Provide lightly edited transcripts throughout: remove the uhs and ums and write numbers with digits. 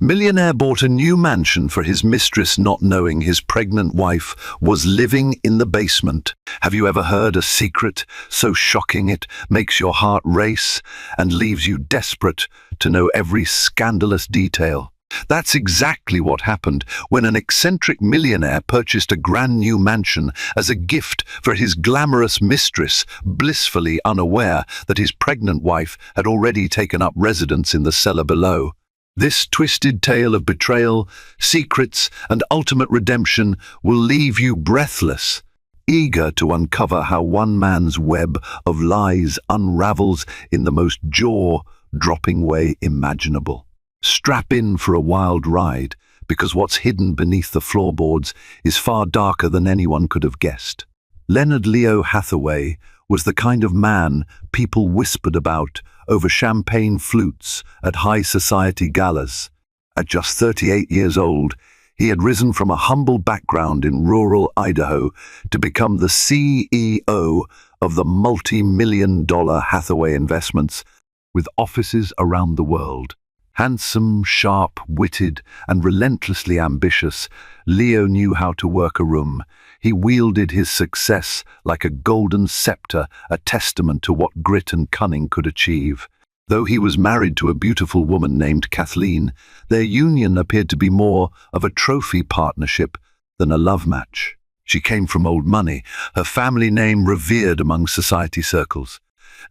Millionaire bought a new mansion for his mistress, not knowing his pregnant wife was living in the basement. Have you ever heard a secret so shocking it makes your heart race and leaves you desperate to know every scandalous detail? That's exactly what happened when an eccentric millionaire purchased a brand new mansion as a gift for his glamorous mistress, blissfully unaware that his pregnant wife had already taken up residence in the cellar below. This twisted tale of betrayal, secrets, and ultimate redemption will leave you breathless, eager to uncover how one man's web of lies unravels in the most jaw-dropping way imaginable. Strap in for a wild ride, because what's hidden beneath the floorboards is far darker than anyone could have guessed. Leonard Leo Hathaway was the kind of man people whispered about over champagne flutes at high society galas. At just 38 years old, he had risen from a humble background in rural Idaho to become the CEO of the multi-million-dollar Hathaway Investments, with offices around the world. Handsome, sharp-witted, and relentlessly ambitious, Leo knew how to work a room. He wielded his success like a golden scepter, a testament to what grit and cunning could achieve. Though he was married to a beautiful woman named Kathleen, their union appeared to be more of a trophy partnership than a love match. She came from old money, her family name revered among society circles.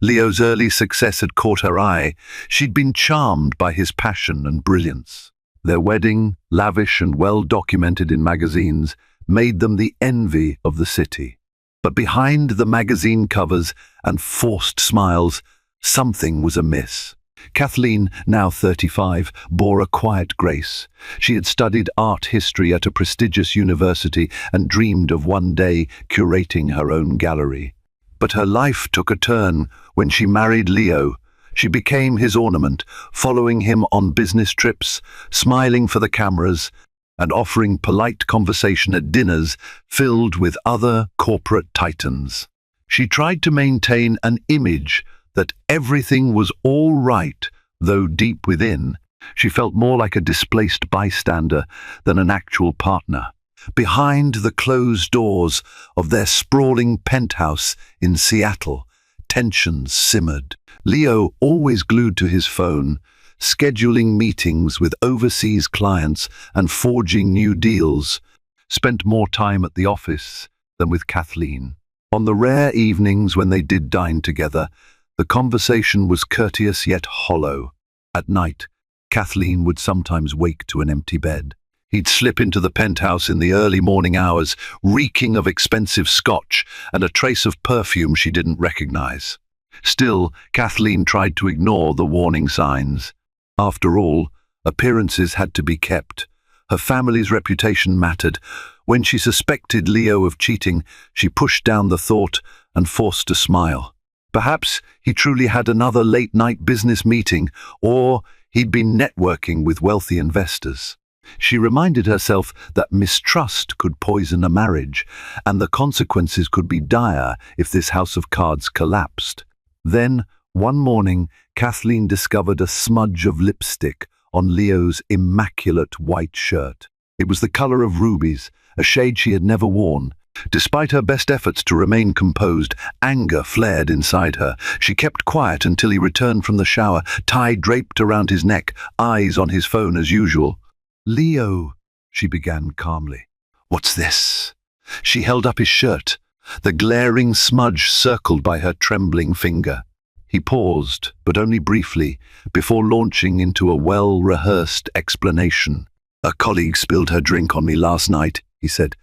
Leo's early success had caught her eye. She'd been charmed by his passion and brilliance. Their wedding, lavish and well documented in magazines, made them the envy of the city. But behind the magazine covers and forced smiles, something was amiss. Kathleen, now 35, bore a quiet grace. She had studied art history at a prestigious university and dreamed of one day curating her own gallery. But her life took a turn when she married Leo. She became his ornament, following him on business trips, smiling for the cameras, and offering polite conversation at dinners filled with other corporate titans. She tried to maintain an image that everything was all right, though deep within, she felt more like a displaced bystander than an actual partner. Behind the closed doors of their sprawling penthouse in Seattle, tensions simmered. Leo, always glued to his phone, scheduling meetings with overseas clients and forging new deals, spent more time at the office than with Kathleen. On the rare evenings when they did dine together, the conversation was courteous yet hollow. At night, Kathleen would sometimes wake to an empty bed. He'd slip into the penthouse in the early morning hours, reeking of expensive scotch and a trace of perfume she didn't recognize. Still, Kathleen tried to ignore the warning signs. After all, appearances had to be kept. Her family's reputation mattered. When she suspected Leo of cheating, she pushed down the thought and forced a smile. Perhaps he truly had another late-night business meeting, or he'd been networking with wealthy investors. She reminded herself that mistrust could poison a marriage, and the consequences could be dire if this house of cards collapsed. Then, one morning, Kathleen discovered a smudge of lipstick on Leo's immaculate white shirt. It was the color of rubies, a shade she had never worn. Despite her best efforts to remain composed, anger flared inside her. She kept quiet until he returned from the shower, tie draped around his neck, eyes on his phone as usual. "Leo," she began calmly. "What's this?" She held up his shirt, the glaring smudge circled by her trembling finger. He paused, but only briefly, before launching into a well-rehearsed explanation. "A colleague spilled her drink on me last night," he said.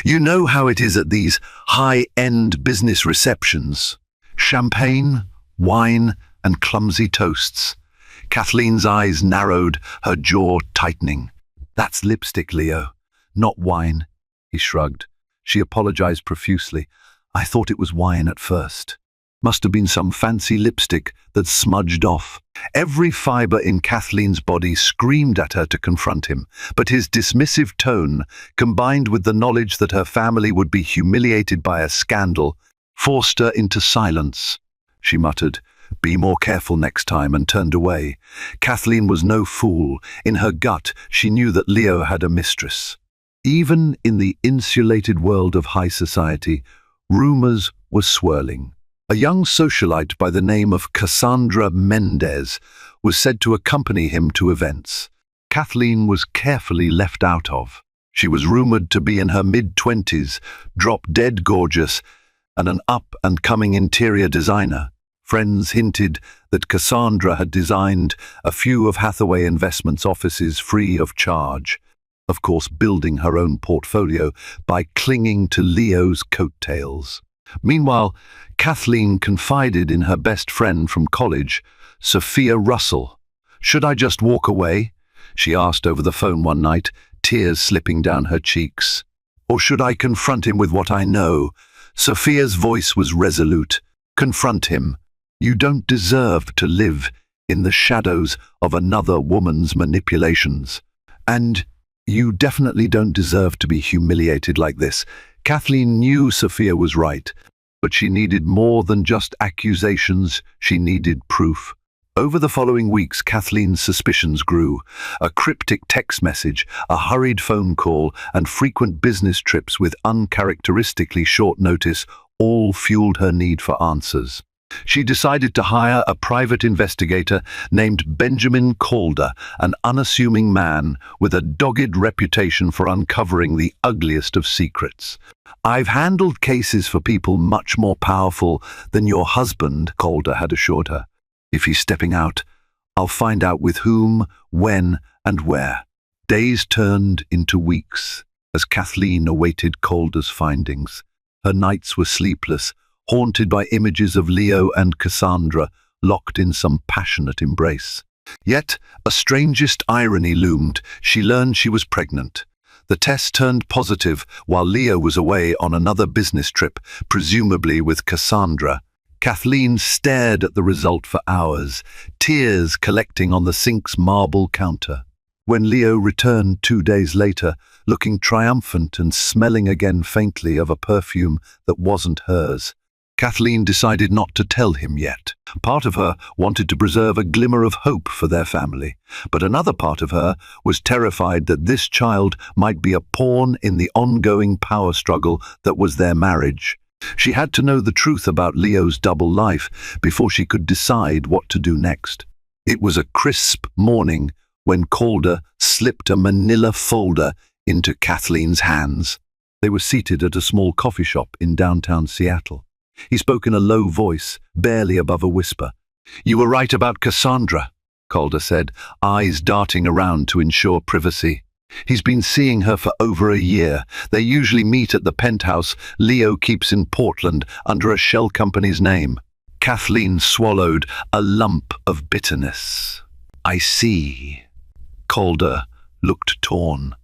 "You know how it is at these high-end business receptions. Champagne, wine, and clumsy toasts." Kathleen's eyes narrowed, her jaw tightening. "That's lipstick, Leo, not wine," he shrugged. She apologized profusely. "I thought it was wine at first. Must have been some fancy lipstick that smudged off." Every fiber in Kathleen's body screamed at her to confront him, but his dismissive tone, combined with the knowledge that her family would be humiliated by a scandal, forced her into silence. She muttered, Be more careful next time, and turned away. Kathleen was no fool. In her gut, she knew that Leo had a mistress. Even in the insulated world of high society, rumors were swirling. A young socialite by the name of Cassandra Mendez was said to accompany him to events. Kathleen was carefully left out of. She was rumored to be in her mid-20s, drop-dead gorgeous, and an up-and-coming interior designer. Friends hinted that Cassandra had designed a few of Hathaway Investments' offices free of charge, of course building her own portfolio by clinging to Leo's coattails. Meanwhile, Kathleen confided in her best friend from college, Sophia Russell. "Should I just walk away?" she asked over the phone one night, tears slipping down her cheeks. "Or should I confront him with what I know?" Sophia's voice was resolute. "Confront him. You don't deserve to live in the shadows of another woman's manipulations. And you definitely don't deserve to be humiliated like this." Kathleen knew Sophia was right, but she needed more than just accusations. She needed proof. Over the following weeks, Kathleen's suspicions grew. A cryptic text message, a hurried phone call, and frequent business trips with uncharacteristically short notice all fueled her need for answers. She decided to hire a private investigator named Benjamin Calder, an unassuming man with a dogged reputation for uncovering the ugliest of secrets. "I've handled cases for people much more powerful than your husband," Calder had assured her. "If he's stepping out, I'll find out with whom, when, and where." Days turned into weeks as Kathleen awaited Calder's findings. Her nights were sleepless, haunted by images of Leo and Cassandra locked in some passionate embrace. Yet a strangest irony loomed. She learned she was pregnant. The test turned positive while Leo was away on another business trip, presumably with Cassandra. Kathleen stared at the result for hours, tears collecting on the sink's marble counter. When Leo returned 2 days later, looking triumphant and smelling again faintly of a perfume that wasn't hers, Kathleen decided not to tell him yet. Part of her wanted to preserve a glimmer of hope for their family, but another part of her was terrified that this child might be a pawn in the ongoing power struggle that was their marriage. She had to know the truth about Leo's double life before she could decide what to do next. It was a crisp morning when Calder slipped a manila folder into Kathleen's hands. They were seated at a small coffee shop in downtown Seattle. He spoke in a low voice, barely above a whisper. "You were right about Cassandra," Calder said, eyes darting around to ensure privacy. "He's been seeing her for over a year. They usually meet at the penthouse Leo keeps in Portland under a shell company's name." Kathleen swallowed a lump of bitterness. "I see." Calder looked torn.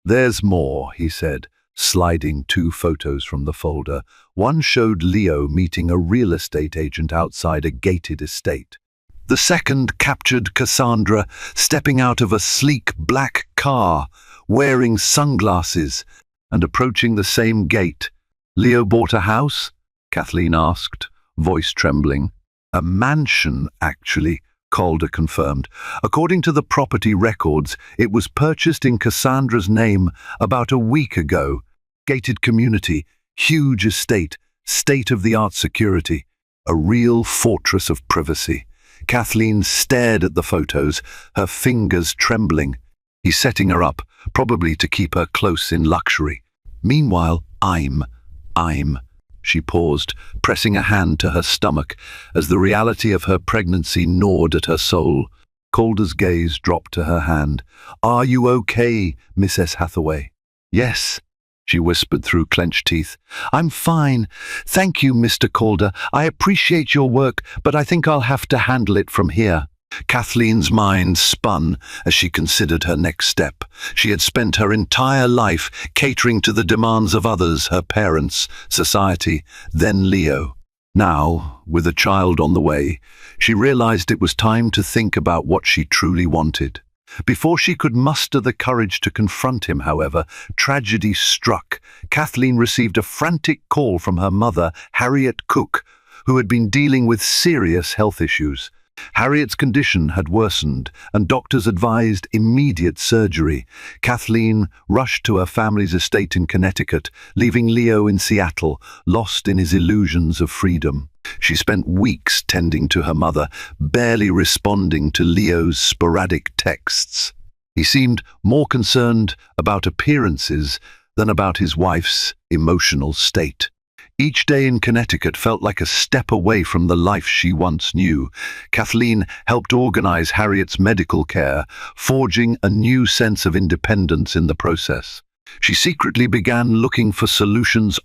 "There's more," he said, sliding 2 photos from the folder. One showed Leo meeting a real estate agent outside a gated estate. The second captured Cassandra stepping out of a sleek black car, wearing sunglasses, and approaching the same gate. "Leo bought a house?" Kathleen asked, voice trembling. "A mansion, actually," Calder confirmed. "According to the property records, it was purchased in Cassandra's name about a week ago. Gated community, huge estate, state-of-the-art security, a real fortress of privacy." Kathleen stared at the photos, her fingers trembling. He's setting her up, probably to keep her close in luxury. Meanwhile, I'm... She paused, pressing a hand to her stomach, as the reality of her pregnancy gnawed at her soul. Calder's gaze dropped to her hand. "Are you okay, Mrs. Hathaway?" "Yes," she whispered through clenched teeth. "I'm fine. Thank you, Mr. Calder. I appreciate your work, but I think I'll have to handle it from here." Kathleen's mind spun as she considered her next step. She had spent her entire life catering to the demands of others, her parents, society, then Leo. Now, with a child on the way, she realized it was time to think about what she truly wanted. Before she could muster the courage to confront him, however, tragedy struck. Kathleen received a frantic call from her mother, Harriet Cook, who had been dealing with serious health issues. Harriet's condition had worsened, and doctors advised immediate surgery. Kathleen rushed to her family's estate in Connecticut, leaving Leo in Seattle, lost in his illusions of freedom. She spent weeks tending to her mother, barely responding to Leo's sporadic texts. He seemed more concerned about appearances than about his wife's emotional state. Each day in Connecticut felt like a step away from the life she once knew. Kathleen helped organize Harriet's medical care, forging a new sense of independence in the process. She secretly began looking for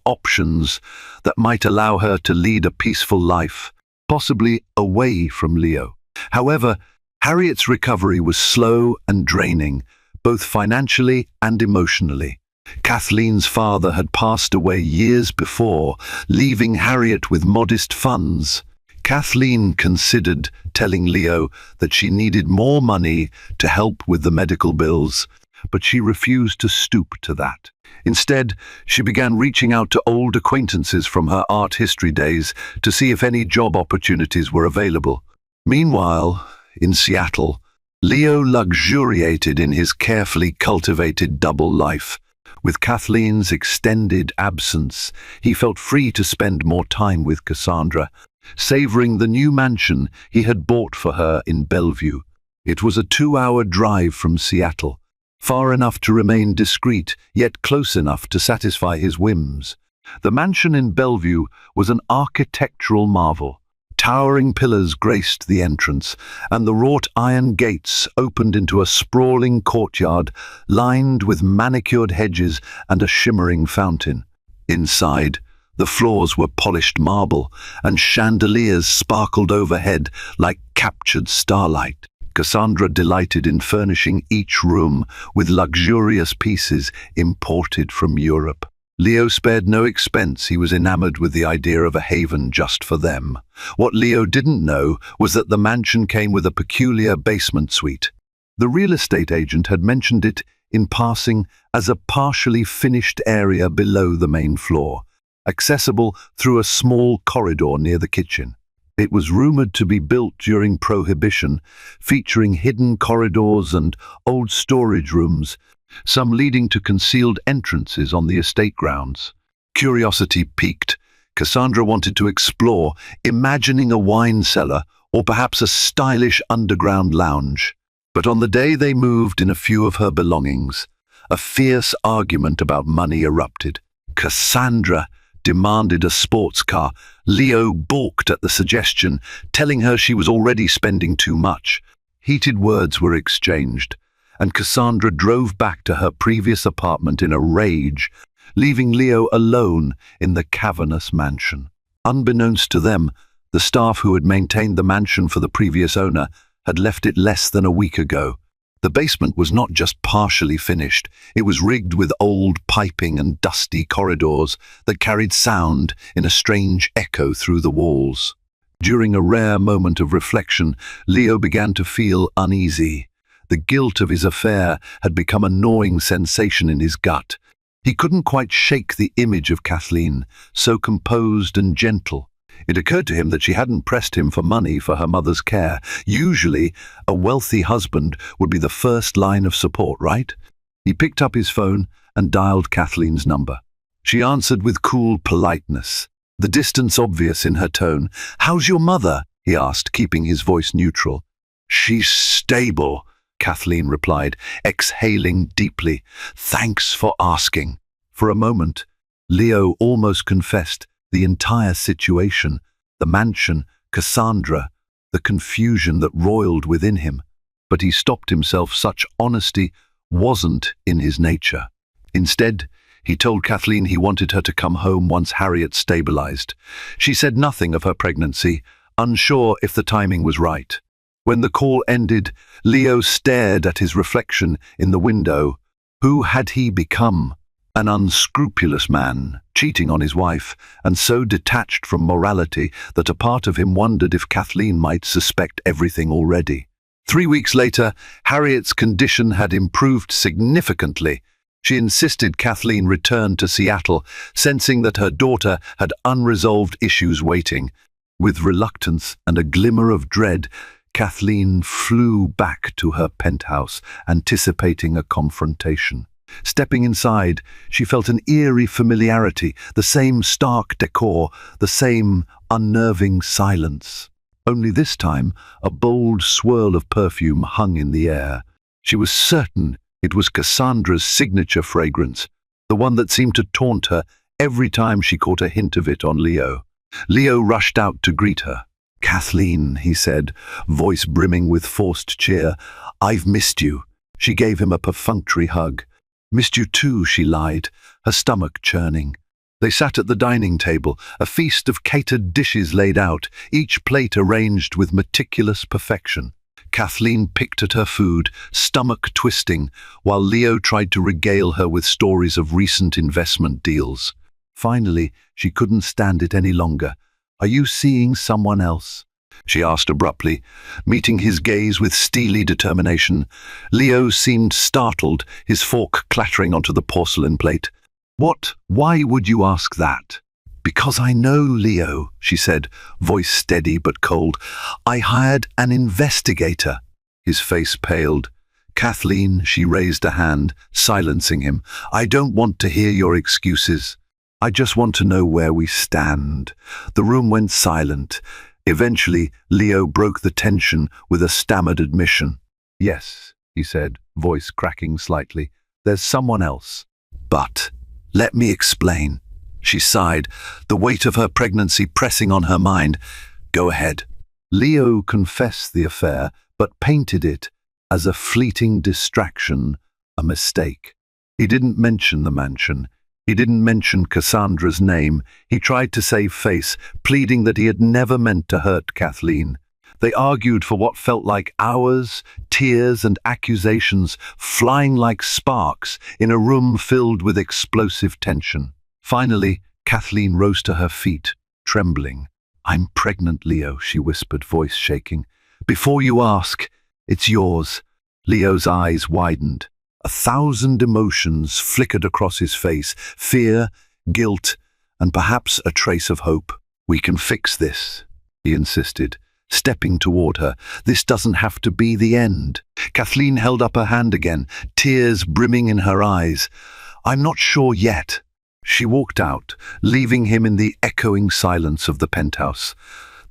options that might allow her to lead a peaceful life, possibly away from Leo. However, Harriet's recovery was slow and draining, both financially and emotionally. Kathleen's father had passed away years before, leaving Harriet with modest funds. Kathleen considered telling Leo that she needed more money to help with the medical bills, but she refused to stoop to that. Instead, she began reaching out to old acquaintances from her art history days to see if any job opportunities were available. Meanwhile, in Seattle, Leo luxuriated in his carefully cultivated double life. With Kathleen's extended absence, he felt free to spend more time with Cassandra, savoring the new mansion he had bought for her in Bellevue. It was a 2-hour drive from Seattle, far enough to remain discreet, yet close enough to satisfy his whims. The mansion in Bellevue was an architectural marvel. Towering pillars graced the entrance, and the wrought iron gates opened into a sprawling courtyard lined with manicured hedges and a shimmering fountain. Inside, the floors were polished marble, and chandeliers sparkled overhead like captured starlight. Cassandra delighted in furnishing each room with luxurious pieces imported from Europe. Leo spared no expense. He was enamored with the idea of a haven just for them. What Leo didn't know was that the mansion came with a peculiar basement suite. The real estate agent had mentioned it in passing as a partially finished area below the main floor, accessible through a small corridor near the kitchen. It was rumored to be built during Prohibition, featuring hidden corridors and old storage rooms, some leading to concealed entrances on the estate grounds. Curiosity piqued. Cassandra wanted to explore, imagining a wine cellar or perhaps a stylish underground lounge. But on the day they moved in a few of her belongings, a fierce argument about money erupted. Cassandra demanded a sports car. Leo balked at the suggestion, telling her she was already spending too much. Heated words were exchanged, and Cassandra drove back to her previous apartment in a rage, leaving Leo alone in the cavernous mansion. Unbeknownst to them, the staff who had maintained the mansion for the previous owner had left it less than a week ago. The basement was not just partially finished, it was rigged with old piping and dusty corridors that carried sound in a strange echo through the walls. During a rare moment of reflection, Leo began to feel uneasy. The guilt of his affair had become a gnawing sensation in his gut. He couldn't quite shake the image of Kathleen, so composed and gentle. It occurred to him that she hadn't pressed him for money for her mother's care. Usually, a wealthy husband would be the first line of support, right? He picked up his phone and dialed Kathleen's number. She answered with cool politeness, the distance obvious in her tone. "How's your mother?" he asked, keeping his voice neutral. "She's stable," Kathleen replied, exhaling deeply. "Thanks for asking." For a moment, Leo almost confessed the entire situation, the mansion, Cassandra, the confusion that roiled within him. But he stopped himself. Such honesty wasn't in his nature. Instead, he told Kathleen he wanted her to come home once Harriet stabilized. She said nothing of her pregnancy, unsure if the timing was right. When the call ended, Leo stared at his reflection in the window. Who had he become? An unscrupulous man, cheating on his wife, and so detached from morality that a part of him wondered if Kathleen might suspect everything already. 3 weeks later, Harriet's condition had improved significantly. She insisted Kathleen return to Seattle, sensing that her daughter had unresolved issues waiting. With reluctance and a glimmer of dread, Kathleen flew back to her penthouse, anticipating a confrontation. Stepping inside, she felt an eerie familiarity, the same stark decor, the same unnerving silence. Only this time, a bold swirl of perfume hung in the air. She was certain it was Cassandra's signature fragrance, the one that seemed to taunt her every time she caught a hint of it on Leo. Leo rushed out to greet her. "Kathleen," he said, voice brimming with forced cheer, "I've missed you." She gave him a perfunctory hug. "Missed you too," she lied, her stomach churning. They sat at the dining table, a feast of catered dishes laid out, each plate arranged with meticulous perfection. Kathleen picked at her food, stomach twisting, while Leo tried to regale her with stories of recent investment deals. Finally, she couldn't stand it any longer. "Are you seeing someone else?" she asked abruptly, meeting his gaze with steely determination. Leo seemed startled, his fork clattering onto the porcelain plate. "What? Why would you ask that?" "Because I know, Leo," she said, voice steady but cold. "I hired an investigator." His face paled. "Kathleen," she raised a hand, silencing him. "I don't want to hear your excuses. I just want to know where we stand." The room went silent. Eventually, Leo broke the tension with a stammered admission. "Yes," he said, voice cracking slightly. "There's someone else. But let me explain." She sighed, the weight of her pregnancy pressing on her mind. "Go ahead." Leo confessed the affair, but painted it as a fleeting distraction, a mistake. He didn't mention the mansion. He didn't mention Cassandra's name. He tried to save face, pleading that he had never meant to hurt Kathleen. They argued for what felt like hours, tears and accusations flying like sparks in a room filled with explosive tension. Finally, Kathleen rose to her feet, trembling. "I'm pregnant, Leo," she whispered, voice shaking. "Before you ask, it's yours." Leo's eyes widened. 1,000 emotions flickered across his face, fear, guilt, and perhaps a trace of hope. "We can fix this," he insisted, stepping toward her. "This doesn't have to be the end." Kathleen held up her hand again, tears brimming in her eyes. "I'm not sure yet." She walked out, leaving him in the echoing silence of the penthouse.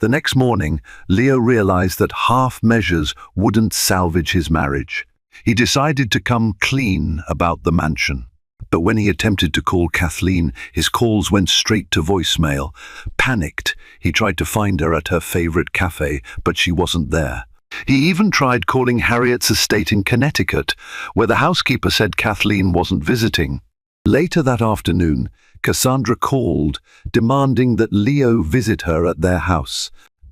The next morning, Leo realized that half measures wouldn't salvage his marriage. He decided to come clean about the mansion. But when he attempted to call Kathleen, his calls went straight to voicemail. Panicked, he tried to find her at her favorite cafe, but she wasn't there. He even tried calling Harriet's estate in Connecticut, where the housekeeper said Kathleen wasn't visiting. Later that afternoon, Cassandra called, demanding that Leo visit her at their house.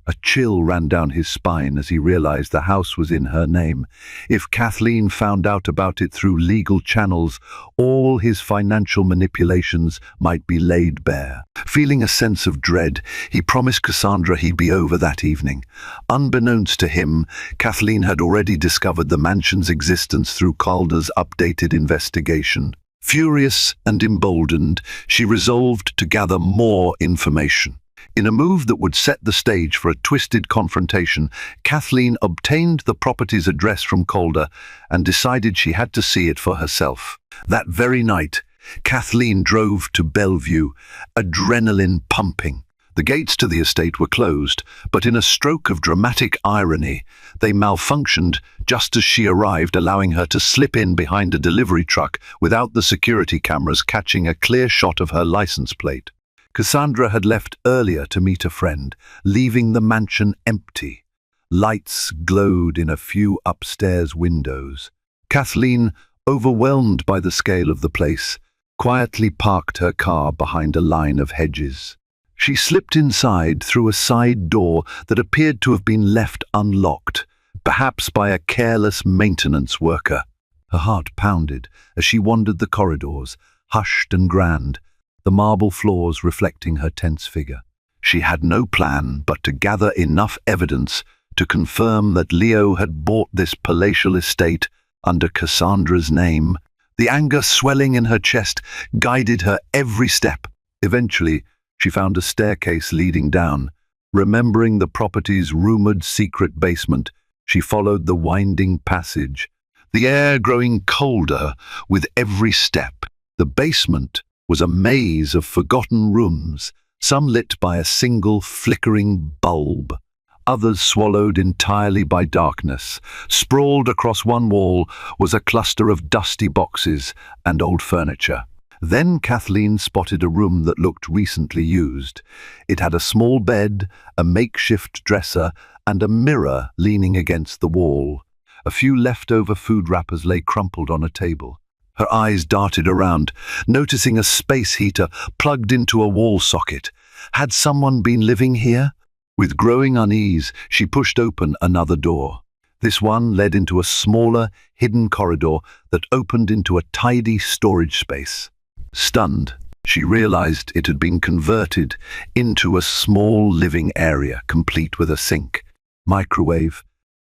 A chill ran down his spine as he realized the house was in her name. If Kathleen found out about it through legal channels, all his financial manipulations might be laid bare. Feeling a sense of dread, he promised Cassandra he'd be over that evening. Unbeknownst to him, Kathleen had already discovered the mansion's existence through Calder's updated investigation. Furious and emboldened, she resolved to gather more information. In a move that would set the stage for a twisted confrontation, Kathleen obtained the property's address from Calder and decided she had to see it for herself. That very night, Kathleen drove to Bellevue, adrenaline pumping. The gates to the estate were closed, but in a stroke of dramatic irony, they malfunctioned just as she arrived, allowing her to slip in behind a delivery truck without the security cameras catching a clear shot of her license plate. Cassandra had left earlier to meet a friend, leaving the mansion empty. Lights glowed in a few upstairs windows. Kathleen, overwhelmed by the scale of the place, quietly parked her car behind a line of hedges. She slipped inside through a side door that appeared to have been left unlocked, perhaps by a careless maintenance worker. Her heart pounded as she wandered the corridors, hushed and grand, the marble floors reflecting her tense figure. She had no plan but to gather enough evidence to confirm that Leo had bought this palatial estate under Cassandra's name. The anger swelling in her chest guided her every step. Eventually, she found a staircase leading down, Remembering the property's rumored secret basement, she followed the winding passage, the air growing colder with every step. The basement was a maze of forgotten rooms, some lit by a single flickering bulb, others swallowed entirely by darkness. Sprawled across one wall was a cluster of dusty boxes and old furniture. Then Kathleen spotted a room that looked recently used. It had a small bed, a makeshift dresser, and a mirror leaning against the wall. A few leftover food wrappers lay crumpled on a table. Her eyes darted around, noticing a space heater plugged into a wall socket. Had someone been living here? With growing unease, she pushed open another door. This one led into a smaller, hidden corridor that opened into a tidy storage space. Stunned, she realized it had been converted into a small living area, complete with a sink, microwave,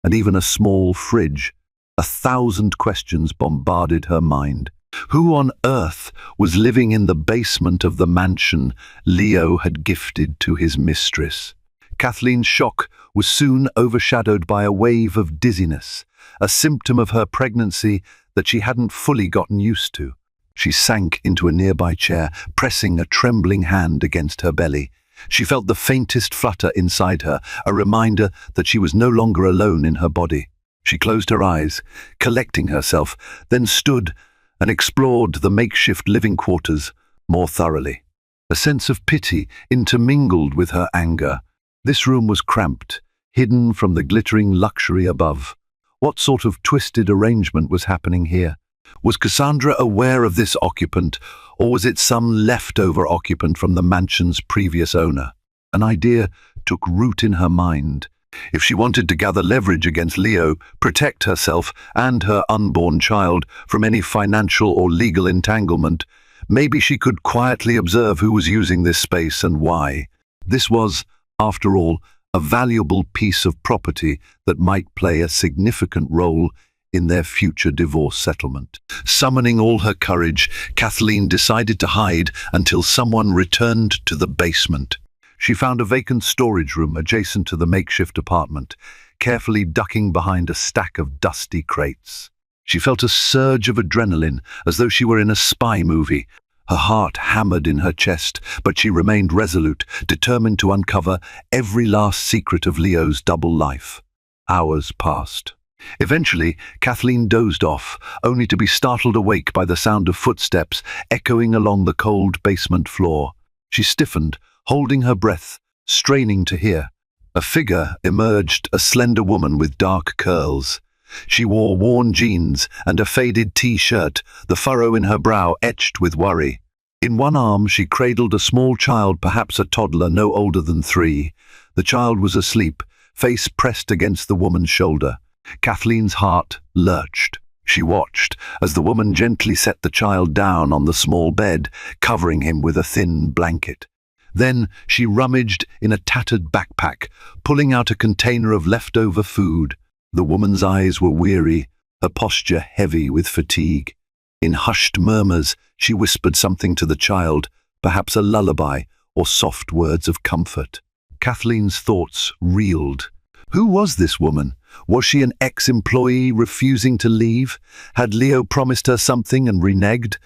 and even a small fridge. 1,000 questions bombarded her mind. Who on earth was living in the basement of the mansion Leo had gifted to his mistress? Kathleen's shock was soon overshadowed by a wave of dizziness, a symptom of her pregnancy that she hadn't fully gotten used to. She sank into a nearby chair, pressing a trembling hand against her belly. She felt the faintest flutter inside her, a reminder that she was no longer alone in her body. She closed her eyes, collecting herself, then stood and explored the makeshift living quarters more thoroughly. A sense of pity intermingled with her anger. This room was cramped, hidden from the glittering luxury above. What sort of twisted arrangement was happening here? Was Cassandra aware of this occupant, or was it some leftover occupant from the mansion's previous owner? An idea took root in her mind. If she wanted to gather leverage against Leo, protect herself and her unborn child from any financial or legal entanglement, maybe she could quietly observe who was using this space and why. This was, after all, a valuable piece of property that might play a significant role in their future divorce settlement. Summoning all her courage, Kathleen decided to hide until someone returned to the basement. She found a vacant storage room adjacent to the makeshift apartment, carefully ducking behind a stack of dusty crates. She felt a surge of adrenaline, as though she were in a spy movie. Her heart hammered in her chest, but she remained resolute, determined to uncover every last secret of Leo's double life. Hours passed. Eventually, Kathleen dozed off, only to be startled awake by the sound of footsteps echoing along the cold basement floor. She stiffened, holding her breath, straining to hear. A figure emerged, a slender woman with dark curls. She wore worn jeans and a faded T-shirt, the furrow in her brow etched with worry. In one arm she cradled a small child, perhaps a toddler no older than 3. The child was asleep, face pressed against the woman's shoulder. Kathleen's heart lurched. She watched as the woman gently set the child down on the small bed, covering him with a thin blanket. Then she rummaged in a tattered backpack, pulling out a container of leftover food. The woman's eyes were weary, her posture heavy with fatigue. In hushed murmurs, she whispered something to the child, perhaps a lullaby or soft words of comfort. Kathleen's thoughts reeled. Who was this woman? Was she an ex-employee refusing to leave? Had Leo promised her something and reneged?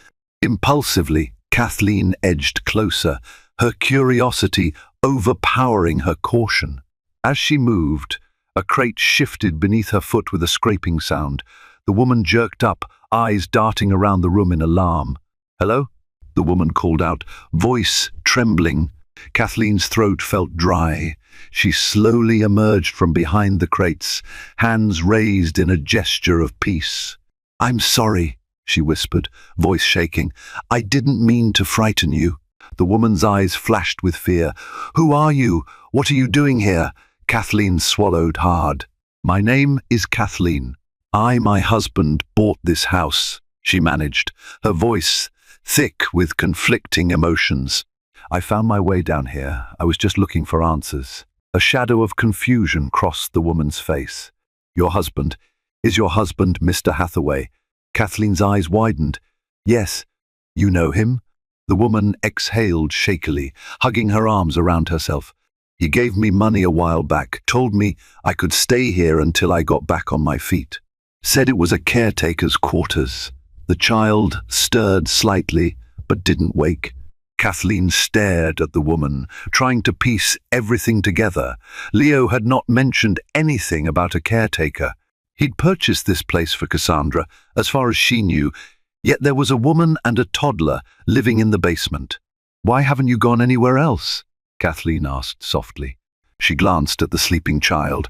Impulsively, Kathleen edged closer, her curiosity overpowering her caution. As she moved, a crate shifted beneath her foot with a scraping sound. The woman jerked up, eyes darting around the room in alarm. "Hello?" the woman called out, voice trembling. Kathleen's throat felt dry. She slowly emerged from behind the crates, hands raised in a gesture of peace. "I'm sorry," she whispered, voice shaking. "I didn't mean to frighten you." The woman's eyes flashed with fear. "Who are you? What are you doing here?" Kathleen swallowed hard. "My name is Kathleen. My husband bought this house," she managed, her voice thick with conflicting emotions. "I found my way down here. I was just looking for answers." A shadow of confusion crossed the woman's face. "Your husband? Is your husband Mr. Hathaway?" Kathleen's eyes widened. "Yes. You know him?" The woman exhaled shakily, hugging her arms around herself. He gave me money a while back, told me I could stay here until I got back on my feet. Said it was a caretaker's quarters. The child stirred slightly, but didn't wake. Kathleen stared at the woman, trying to piece everything together. Leo had not mentioned anything about a caretaker. He'd purchased this place for Cassandra, as far as she knew, yet there was a woman and a toddler living in the basement. "Why haven't you gone anywhere else?" Kathleen asked softly. She glanced at the sleeping child.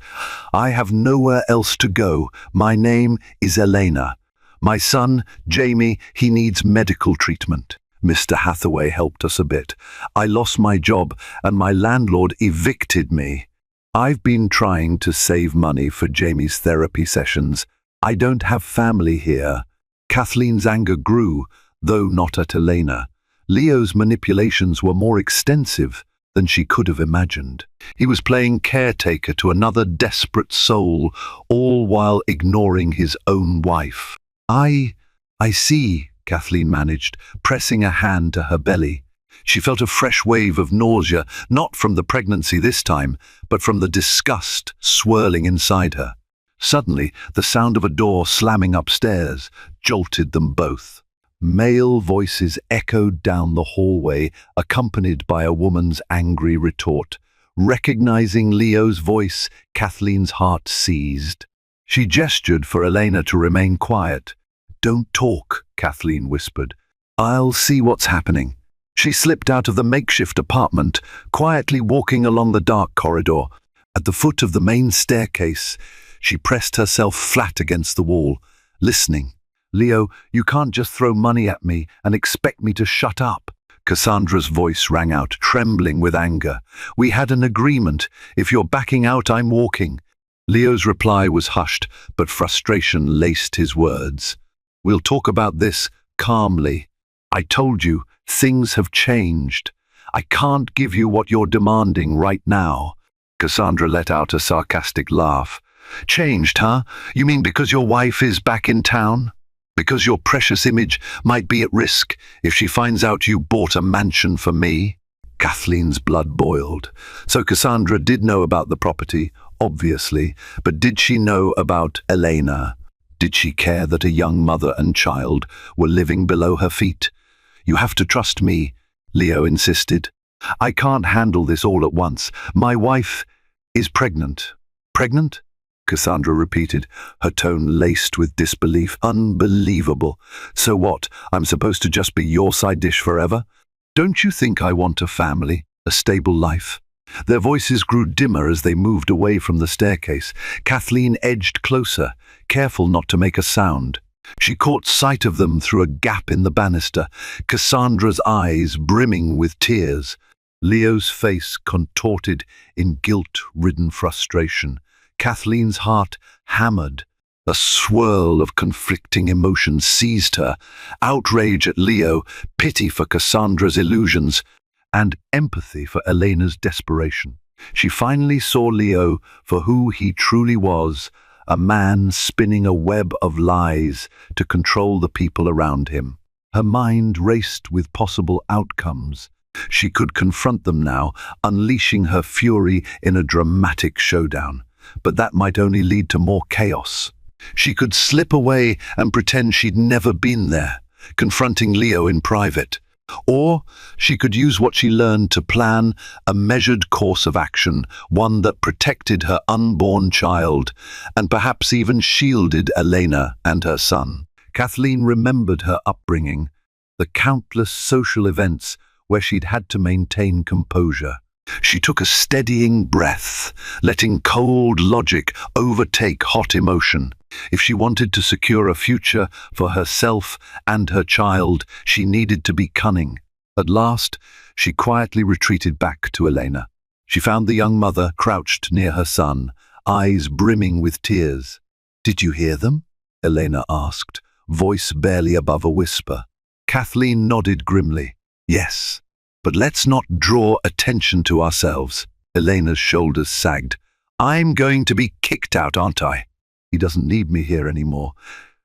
"I have nowhere else to go. My name is Elena. My son, Jamie, he needs medical treatment. Mr. Hathaway helped us a bit. I lost my job and my landlord evicted me. I've been trying to save money for Jamie's therapy sessions. I don't have family here." Kathleen's anger grew, though not at Elena. Leo's manipulations were more extensive than she could have imagined. He was playing caretaker to another desperate soul, all while ignoring his own wife. I see," Kathleen managed, pressing a hand to her belly. She felt a fresh wave of nausea, not from the pregnancy this time, but from the disgust swirling inside her. Suddenly, the sound of a door slamming upstairs jolted them both. Male voices echoed down the hallway, accompanied by a woman's angry retort. Recognizing Leo's voice, Kathleen's heart seized. She gestured for Elena to remain quiet. "Don't talk," Kathleen whispered. "I'll see what's happening." She slipped out of the makeshift apartment, quietly walking along the dark corridor. At the foot of the main staircase, she pressed herself flat against the wall, listening. "Leo, you can't just throw money at me and expect me to shut up." Cassandra's voice rang out, trembling with anger. "We had an agreement. If you're backing out, I'm walking." Leo's reply was hushed, but frustration laced his words. "We'll talk about this calmly. I told you, things have changed. I can't give you what you're demanding right now." Cassandra let out a sarcastic laugh. "Changed, huh? You mean because your wife is back in town? Because your precious image might be at risk if she finds out you bought a mansion for me?" Kathleen's blood boiled. So Cassandra did know about the property, obviously, but did she know about Elena? Did she care that a young mother and child were living below her feet? "You have to trust me," Leo insisted. "I can't handle this all at once. My wife is pregnant." "Pregnant?" Cassandra repeated, her tone laced with disbelief. "Unbelievable. So what, I'm supposed to just be your side dish forever? Don't you think I want a family, a stable life?" Their voices grew dimmer as they moved away from the staircase. Kathleen edged closer, careful not to make a sound. She caught sight of them through a gap in the banister, Cassandra's eyes brimming with tears. Leo's face contorted in guilt-ridden frustration. Kathleen's heart hammered. A swirl of conflicting emotions seized her: outrage at Leo, pity for Cassandra's illusions, and empathy for Elena's desperation. She finally saw Leo for who he truly was, a man spinning a web of lies to control the people around him. Her mind raced with possible outcomes. She could confront them now, unleashing her fury in a dramatic showdown. But that might only lead to more chaos. She could slip away and pretend she'd never been there, confronting Leo in private. Or she could use what she learned to plan a measured course of action, one that protected her unborn child, and perhaps even shielded Elena and her son. Kathleen remembered her upbringing, the countless social events where she'd had to maintain composure. She took a steadying breath, letting cold logic overtake hot emotion. If she wanted to secure a future for herself and her child, she needed to be cunning. At last, she quietly retreated back to Elena. She found the young mother crouched near her son, eyes brimming with tears. "Did you hear them?" Elena asked, voice barely above a whisper. Kathleen nodded grimly. "Yes. But let's not draw attention to ourselves." Elena's shoulders sagged. "I'm going to be kicked out, aren't I?" "He doesn't need me here anymore."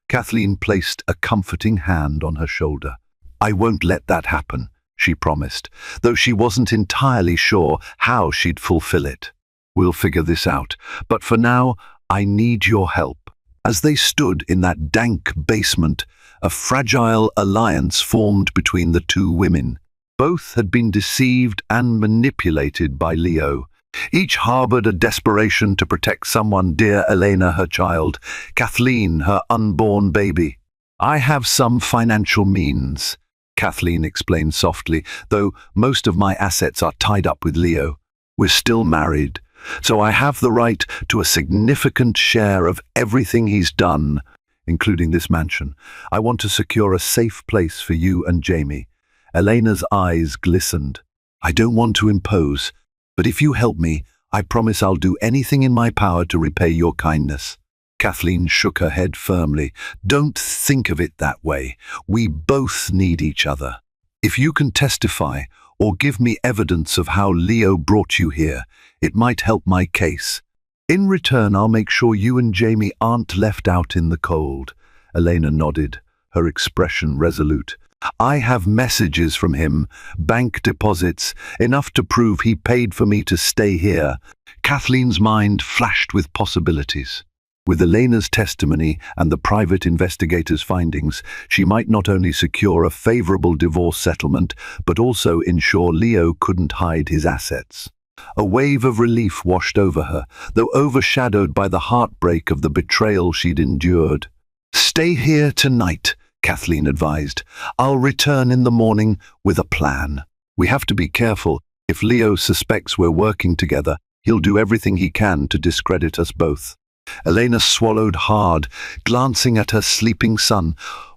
Kathleen placed a comforting hand on her shoulder. "I won't let that happen. she promised, though she wasn't entirely sure how she'd fulfill it. We'll figure this out, but for now, I need your help. As they stood in that dank basement, a fragile alliance formed between the two women. Both had been deceived and manipulated by Leo. Each harbored a desperation to protect someone dear: Elena, her child; Kathleen, her unborn baby. I have some financial means, Kathleen explained softly, though most of my assets are tied up with Leo. We're still married, so I have the right to a significant share of everything he's done, including this mansion. I want to secure a safe place for you and Jamie. Elena's eyes glistened. I don't want to impose, but if you help me, I promise I'll do anything in my power to repay your kindness. Kathleen shook her head firmly. Don't think of it that way. We both need each other. If you can testify or give me evidence of how Leo brought you here, it might help my case. In return, I'll make sure you and Jamie aren't left out in the cold. Elena nodded, her expression resolute. I have messages from him, bank deposits, enough to prove he paid for me to stay here. Kathleen's mind flashed with possibilities. With Elena's testimony and the private investigator's findings, she might not only secure a favorable divorce settlement, but also ensure Leo couldn't hide his assets. A wave of relief washed over her, though overshadowed by the heartbreak of the betrayal she'd endured. Stay here tonight, Kathleen advised. I'll return in the morning with a plan. We have to be careful. If Leo suspects we're working together, he'll do everything he can to discredit us both. Elena swallowed hard, glancing at her sleeping son.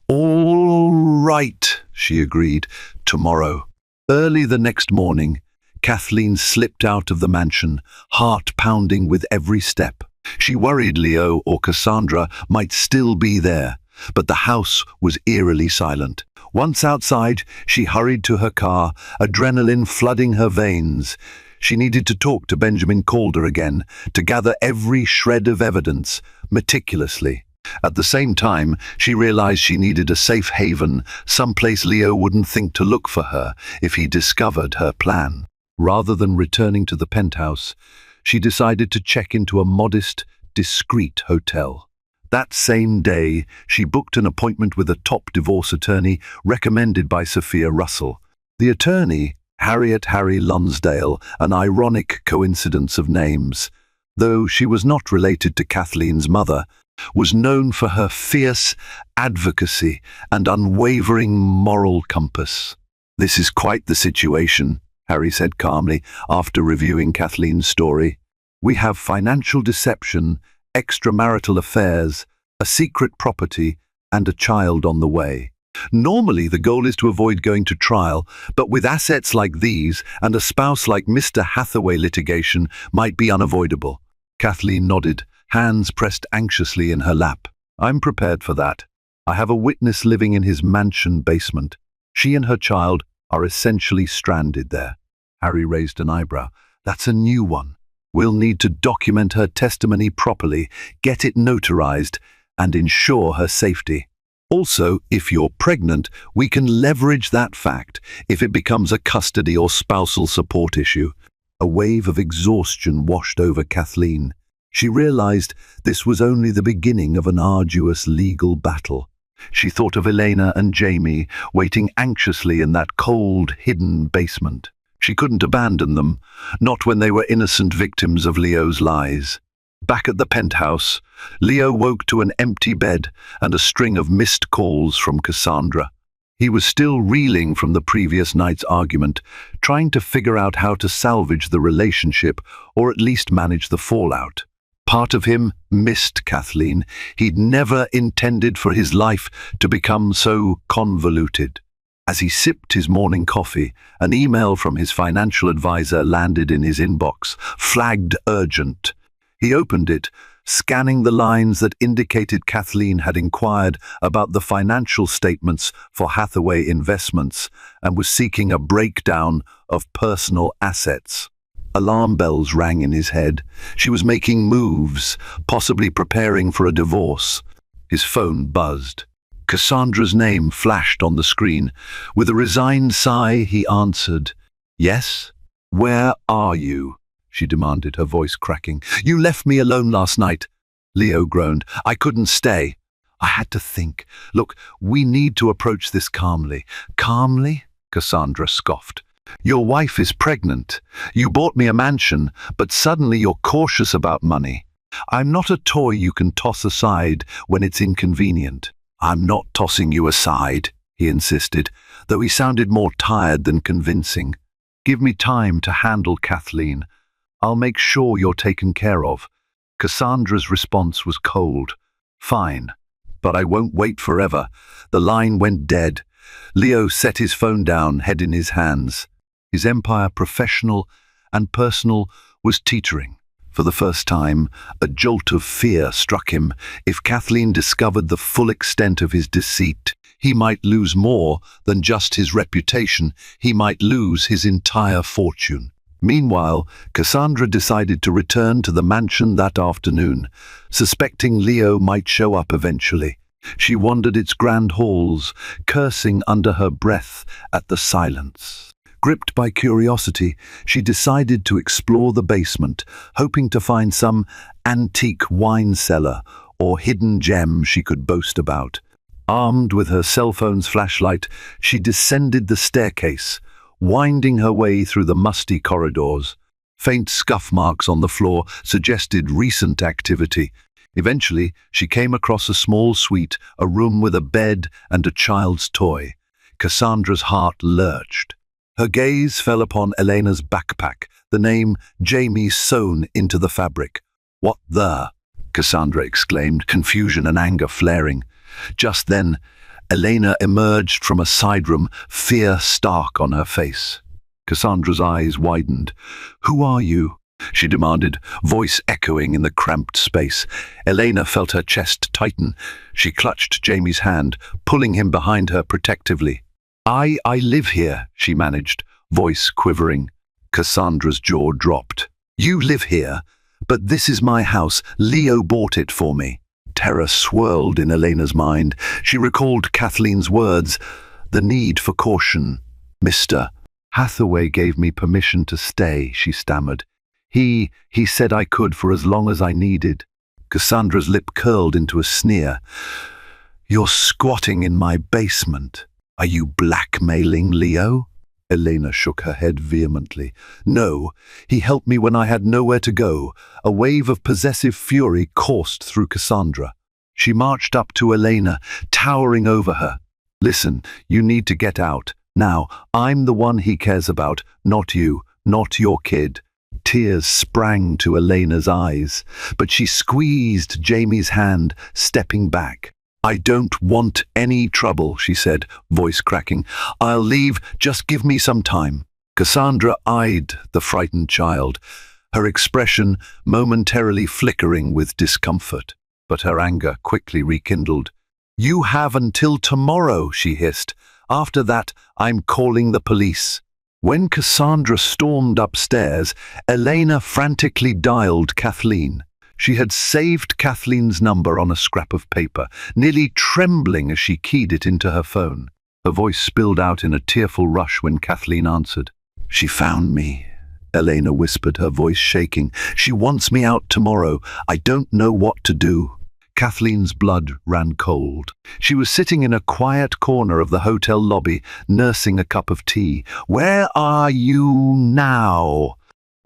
All right, she agreed. Tomorrow. Early the next morning, Kathleen slipped out of the mansion, heart pounding with every step. She worried Leo or Cassandra might still be there, but the house was eerily silent. Once outside, she hurried to her car, adrenaline flooding her veins. She needed to talk to Benjamin Calder again, to gather every shred of evidence, meticulously. At the same time, she realized she needed a safe haven, someplace Leo wouldn't think to look for her if he discovered her plan. Rather than returning to the penthouse, she decided to check into a modest, discreet hotel. That same day, she booked an appointment with a top divorce attorney recommended by Sophia Russell. The attorney, Harry Lonsdale, an ironic coincidence of names, though she was not related to Kathleen's mother, was known for her fierce advocacy and unwavering moral compass. This is quite the situation, Harry said calmly after reviewing Kathleen's story. We have financial deception, extramarital affairs, a secret property, and a child on the way. Normally, the goal is to avoid going to trial, but with assets like these and a spouse like Mr. Hathaway, litigation might be unavoidable. Kathleen nodded, hands pressed anxiously in her lap. I'm prepared for that. I have a witness living in his mansion basement. She and her child are essentially stranded there. Harry raised an eyebrow. That's a new one. We'll need to document her testimony properly, get it notarized, and ensure her safety. Also, if you're pregnant, we can leverage that fact if it becomes a custody or spousal support issue. A wave of exhaustion washed over Kathleen. She realized this was only the beginning of an arduous legal battle. She thought of Elena and Jamie waiting anxiously in that cold, hidden basement. She couldn't abandon them, not when they were innocent victims of Leo's lies. Back at the penthouse, Leo woke to an empty bed and a string of missed calls from Cassandra. He was still reeling from the previous night's argument, trying to figure out how to salvage the relationship or at least manage the fallout. Part of him missed Kathleen. He'd never intended for his life to become so convoluted. As he sipped his morning coffee, an email from his financial advisor landed in his inbox, flagged urgent. He opened it, scanning the lines that indicated Kathleen had inquired about the financial statements for Hathaway Investments and was seeking a breakdown of personal assets. Alarm bells rang in his head. She was making moves, possibly preparing for a divorce. His phone buzzed. Cassandra's name flashed on the screen. With a resigned sigh, he answered, "Yes? Where are you?" she demanded, her voice cracking. "You left me alone last night." Leo groaned. "I couldn't stay. I had to think. Look, we need to approach this calmly." "Calmly?" Cassandra scoffed. "Your wife is pregnant. You bought me a mansion, but suddenly you're cautious about money. I'm not a toy you can toss aside when it's inconvenient." "I'm not tossing you aside," he insisted, though he sounded more tired than convincing. "Give me time to handle Kathleen. I'll make sure you're taken care of." Cassandra's response was cold. "Fine, but I won't wait forever." The line went dead. Leo set his phone down, head in his hands. His empire, professional and personal, was teetering. For the first time, a jolt of fear struck him. If Kathleen discovered the full extent of his deceit, he might lose more than just his reputation. He might lose his entire fortune. Meanwhile, Cassandra decided to return to the mansion that afternoon, suspecting Leo might show up eventually. She wandered its grand halls, cursing under her breath at the silence. Gripped by curiosity, she decided to explore the basement, hoping to find some antique wine cellar or hidden gem she could boast about. Armed with her cell phone's flashlight, she descended the staircase, winding her way through the musty corridors. Faint scuff marks on the floor suggested recent activity. Eventually, she came across a small suite, a room with a bed and a child's toy. Cassandra's heart lurched. Her gaze fell upon Elena's backpack, the name Jamie sewn into the fabric. "What the?" Cassandra exclaimed, confusion and anger flaring. Just then, Elena emerged from a side room, fear stark on her face. Cassandra's eyes widened. "Who are you?" she demanded, voice echoing in the cramped space. Elena felt her chest tighten. She clutched Jamie's hand, pulling him behind her protectively. I live here," she managed, voice quivering. Cassandra's jaw dropped. "You live here? But this is my house. Leo bought it for me." Terror swirled in Elena's mind. She recalled Kathleen's words, the need for caution. "Mr. Hathaway gave me permission to stay," she stammered. He said I could for as long as I needed." Cassandra's lip curled into a sneer. "You're squatting in my basement. Are you blackmailing Leo?" Elena shook her head vehemently. "No, he helped me when I had nowhere to go." A wave of possessive fury coursed through Cassandra. She marched up to Elena, towering over her. "Listen, you need to get out. Now, I'm the one he cares about, not you, not your kid." Tears sprang to Elena's eyes, but she squeezed Jamie's hand, stepping back. "I don't want any trouble," she said, voice cracking. "I'll leave, just give me some time." Cassandra eyed the frightened child, her expression momentarily flickering with discomfort, but her anger quickly rekindled. "You have until tomorrow," she hissed. "After that, I'm calling the police." When Cassandra stormed upstairs, Elena frantically dialed Kathleen. She had saved Kathleen's number on a scrap of paper, nearly trembling as she keyed it into her phone. Her voice spilled out in a tearful rush when Kathleen answered. "She found me," Elena whispered, her voice shaking. "She wants me out tomorrow. I don't know what to do." Kathleen's blood ran cold. She was sitting in a quiet corner of the hotel lobby, nursing a cup of tea. "Where are you now?"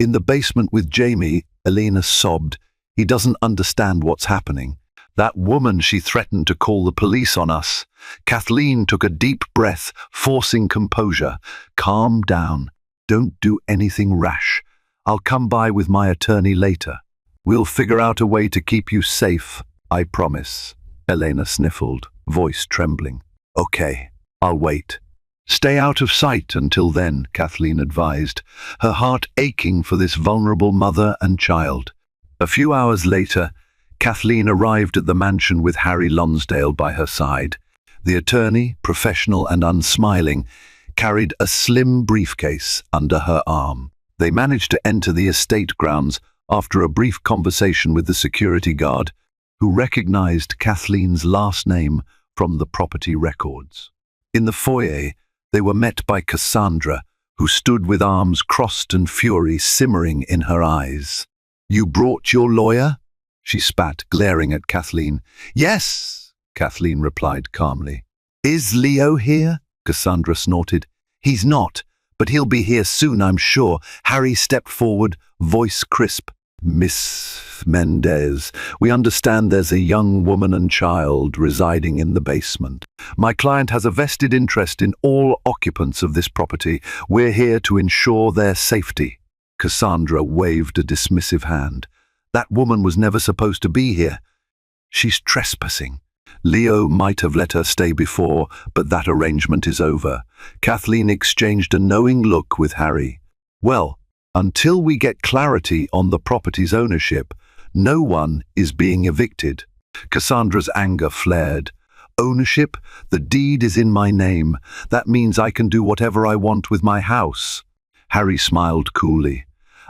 "In the basement with Jamie," Elena sobbed. "He doesn't understand what's happening. That woman, she threatened to call the police on us." Kathleen took a deep breath, forcing composure. "Calm down. Don't do anything rash. I'll come by with my attorney later. We'll figure out a way to keep you safe, I promise." Elena sniffled, voice trembling. "Okay, I'll wait." "Stay out of sight until then," Kathleen advised, her heart aching for this vulnerable mother and child. A few hours later, Kathleen arrived at the mansion with Harry Lonsdale by her side. The attorney, professional and unsmiling, carried a slim briefcase under her arm. They managed to enter the estate grounds after a brief conversation with the security guard, who recognized Kathleen's last name from the property records. In the foyer, they were met by Cassandra, who stood with arms crossed and fury simmering in her eyes. "You brought your lawyer?" she spat, glaring at Kathleen. "Yes," Kathleen replied calmly. "Is Leo here?" Cassandra snorted. "He's not, but he'll be here soon, I'm sure." Harry stepped forward, voice crisp. "Miss Mendez, we understand there's a young woman and child residing in the basement. My client has a vested interest in all occupants of this property. We're here to ensure their safety." Cassandra waved a dismissive hand. "That woman was never supposed to be here. She's trespassing. Leo might have let her stay before, but that arrangement is over." Kathleen exchanged a knowing look with Harry. "Well, until we get clarity on the property's ownership, no one is being evicted." Cassandra's anger flared. "Ownership? The deed is in my name. That means I can do whatever I want with my house." Harry smiled coolly.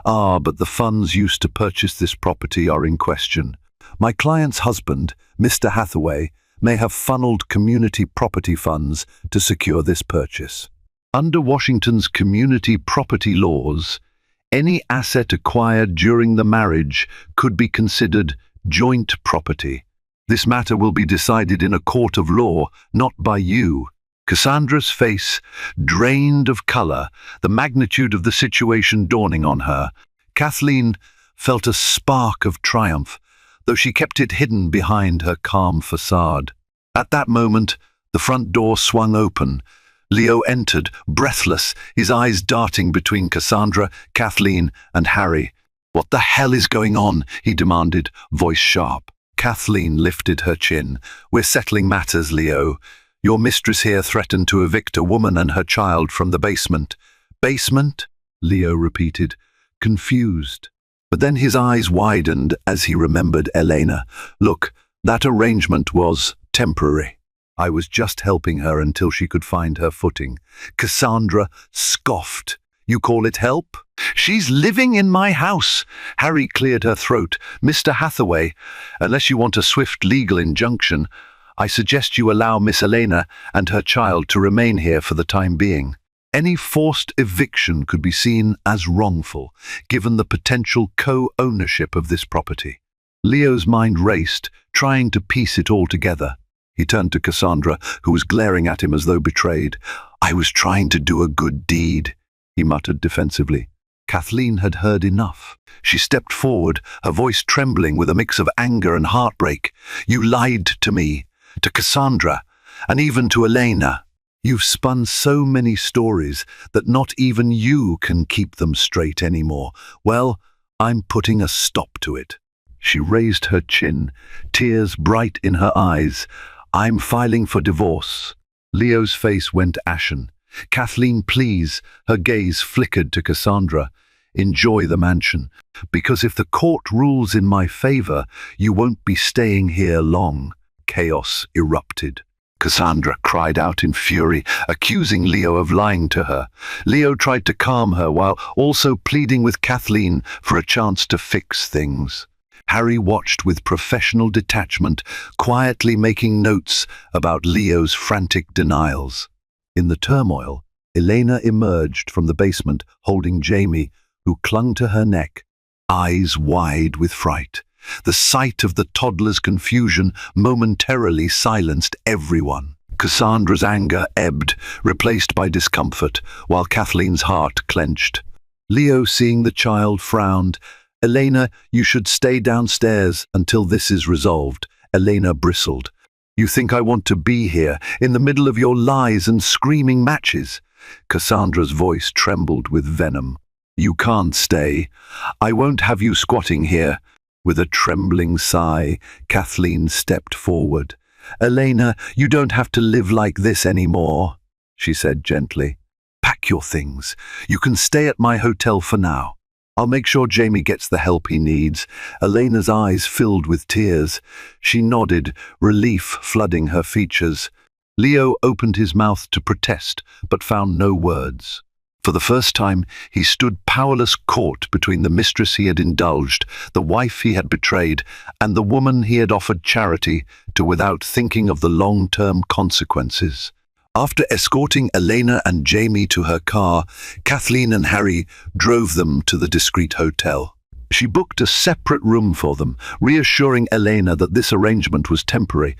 "Ah, but the funds used to purchase this property are in question. My client's husband, Mr. Hathaway, may have funneled community property funds to secure this purchase. Under Washington's community property laws, any asset acquired during the marriage could be considered joint property. This matter will be decided in a court of law, not by you." Cassandra's face drained of color, the magnitude of the situation dawning on her. Kathleen felt a spark of triumph, though she kept it hidden behind her calm facade. At that moment, the front door swung open. Leo entered, breathless, his eyes darting between Cassandra, Kathleen, and Harry. "What the hell is going on?" he demanded, voice sharp. Kathleen lifted her chin. "We're settling matters, Leo. Your mistress here threatened to evict a woman and her child from the basement." "Basement?" Leo repeated, confused. But then his eyes widened as he remembered Elena. "Look, that arrangement was temporary. I was just helping her until she could find her footing." Cassandra scoffed. "You call it help? She's living in my house." Harry cleared her throat. "Mr. Hathaway, unless you want a swift legal injunction, I suggest you allow Miss Elena and her child to remain here for the time being. Any forced eviction could be seen as wrongful, given the potential co-ownership of this property." Leo's mind raced, trying to piece it all together. He turned to Cassandra, who was glaring at him as though betrayed. "I was trying to do a good deed," he muttered defensively. Kathleen had heard enough. She stepped forward, her voice trembling with a mix of anger and heartbreak. "You lied to me, to Cassandra, and even to Elena. You've spun so many stories that not even you can keep them straight anymore. Well, I'm putting a stop to it." She raised her chin, tears bright in her eyes. "I'm filing for divorce." Leo's face went ashen. "Kathleen, please." Her gaze flickered to Cassandra. "Enjoy the mansion, because if the court rules in my favor, you won't be staying here long." Chaos erupted. Cassandra cried out in fury, accusing Leo of lying to her. Leo tried to calm her while also pleading with Kathleen for a chance to fix things. Harry watched with professional detachment, quietly making notes about Leo's frantic denials. In the turmoil, Elena emerged from the basement holding Jamie, who clung to her neck, eyes wide with fright. The sight of the toddler's confusion momentarily silenced everyone. Cassandra's anger ebbed, replaced by discomfort, while Kathleen's heart clenched. Leo, seeing the child, frowned. "Elena, you should stay downstairs until this is resolved." Elena bristled. "You think I want to be here, in the middle of your lies and screaming matches?" Cassandra's voice trembled with venom. "You can't stay. I won't have you squatting here." With a trembling sigh, Kathleen stepped forward. "Elena, you don't have to live like this anymore," she said gently. "Pack your things. You can stay at my hotel for now. I'll make sure Jamie gets the help he needs." Elena's eyes filled with tears. She nodded, relief flooding her features. Leo opened his mouth to protest, but found no words. For the first time, he stood powerless caught between the mistress he had indulged, the wife he had betrayed, and the woman he had offered charity to without thinking of the long-term consequences. After escorting Elena and Jamie to her car, Kathleen and Harry drove them to the discreet hotel. She booked a separate room for them, reassuring Elena that this arrangement was temporary,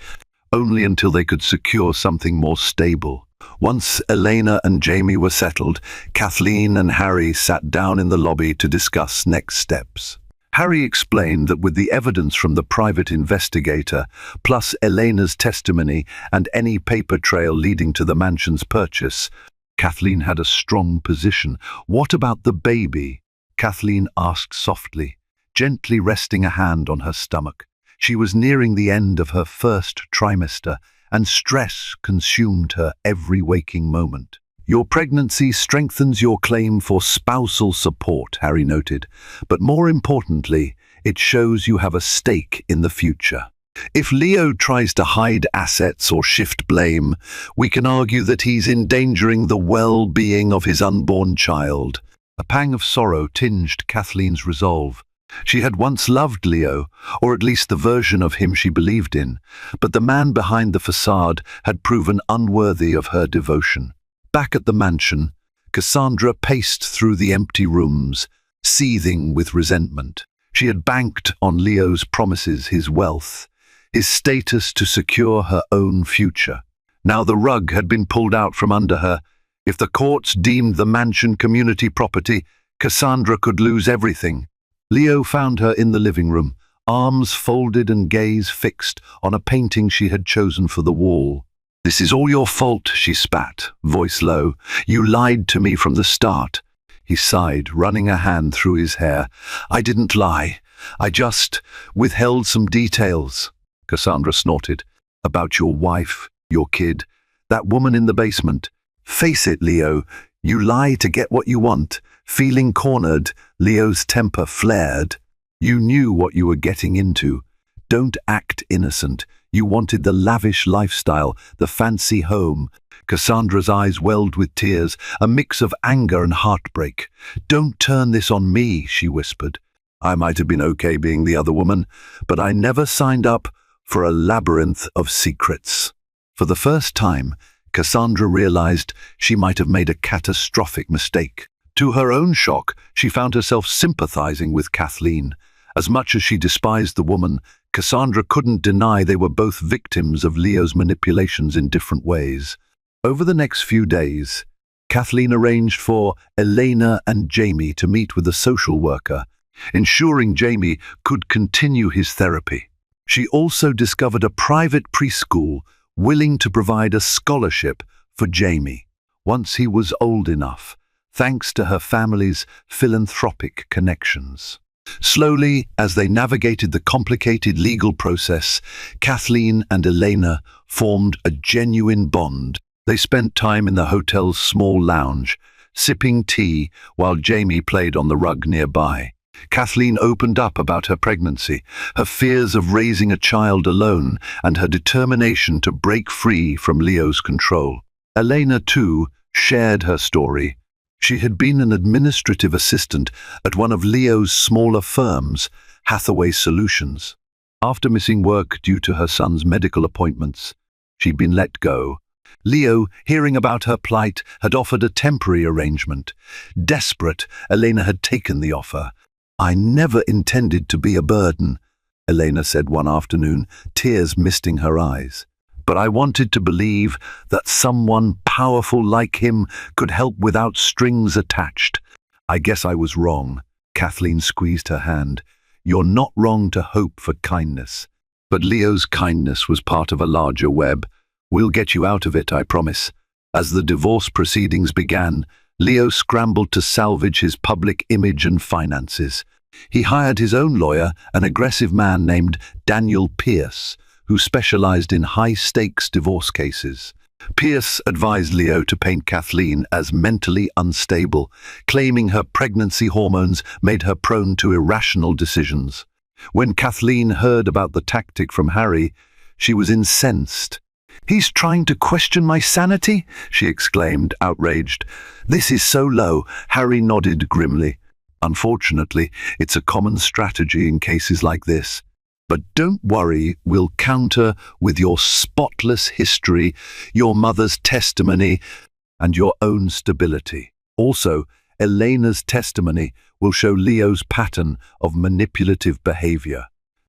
only until they could secure something more stable. Once Elena and Jamie were settled, Kathleen and Harry sat down in the lobby to discuss next steps. Harry explained that with the evidence from the private investigator, plus Elena's testimony and any paper trail leading to the mansion's purchase, Kathleen had a strong position. "What about the baby?" Kathleen asked softly, gently resting a hand on her stomach. She was nearing the end of her first trimester, and stress consumed her every waking moment. "Your pregnancy strengthens your claim for spousal support," Harry noted, "but more importantly, it shows you have a stake in the future. If Leo tries to hide assets or shift blame, we can argue that he's endangering the well-being of his unborn child." A pang of sorrow tinged Kathleen's resolve. She had once loved Leo, or at least the version of him she believed in, but the man behind the facade had proven unworthy of her devotion. Back at the mansion, Cassandra paced through the empty rooms, seething with resentment. She had banked on Leo's promises, his wealth, his status to secure her own future. Now the rug had been pulled out from under her. If the courts deemed the mansion community property, Cassandra could lose everything. Leo found her in the living room, arms folded and gaze fixed on a painting she had chosen for the wall. "This is all your fault," she spat, voice low. "You lied to me from the start." He sighed, running a hand through his hair. "I didn't lie. I just withheld some details." Cassandra snorted. "About your wife, your kid, that woman in the basement. Face it, Leo, you lie to get what you want." Feeling cornered, Leo's temper flared. "You knew what you were getting into. Don't act innocent. You wanted the lavish lifestyle, the fancy home." Cassandra's eyes welled with tears, a mix of anger and heartbreak. "Don't turn this on me," she whispered. "I might have been okay being the other woman, but I never signed up for a labyrinth of secrets." For the first time, Cassandra realized she might have made a catastrophic mistake. To her own shock, she found herself sympathizing with Kathleen. As much as she despised the woman, Cassandra couldn't deny they were both victims of Leo's manipulations in different ways. Over the next few days, Kathleen arranged for Elena and Jamie to meet with a social worker, ensuring Jamie could continue his therapy. She also discovered a private preschool willing to provide a scholarship for Jamie once he was old enough, thanks to her family's philanthropic connections. Slowly, as they navigated the complicated legal process, Kathleen and Elena formed a genuine bond. They spent time in the hotel's small lounge, sipping tea while Jamie played on the rug nearby. Kathleen opened up about her pregnancy, her fears of raising a child alone, and her determination to break free from Leo's control. Elena, too, shared her story. She had been an administrative assistant at one of Leo's smaller firms, Hathaway Solutions. After missing work due to her son's medical appointments, she'd been let go. Leo, hearing about her plight, had offered a temporary arrangement. Desperate, Elena had taken the offer. "I never intended to be a burden," Elena said one afternoon, tears misting her eyes. "But I wanted to believe that someone powerful like him could help without strings attached. I guess I was wrong." Kathleen squeezed her hand. "You're not wrong to hope for kindness. But Leo's kindness was part of a larger web. We'll get you out of it, I promise." As the divorce proceedings began, Leo scrambled to salvage his public image and finances. He hired his own lawyer, an aggressive man named Daniel Pierce, who specialized in high-stakes divorce cases. Pierce advised Leo to paint Kathleen as mentally unstable, claiming her pregnancy hormones made her prone to irrational decisions. When Kathleen heard about the tactic from Harry, she was incensed. "He's trying to question my sanity?" she exclaimed, outraged. "This is so low." Harry nodded grimly. "Unfortunately, it's a common strategy in cases like this. But don't worry, we'll counter with your spotless history, your mother's testimony, and your own stability. Also, Elena's testimony will show Leo's pattern of manipulative behavior.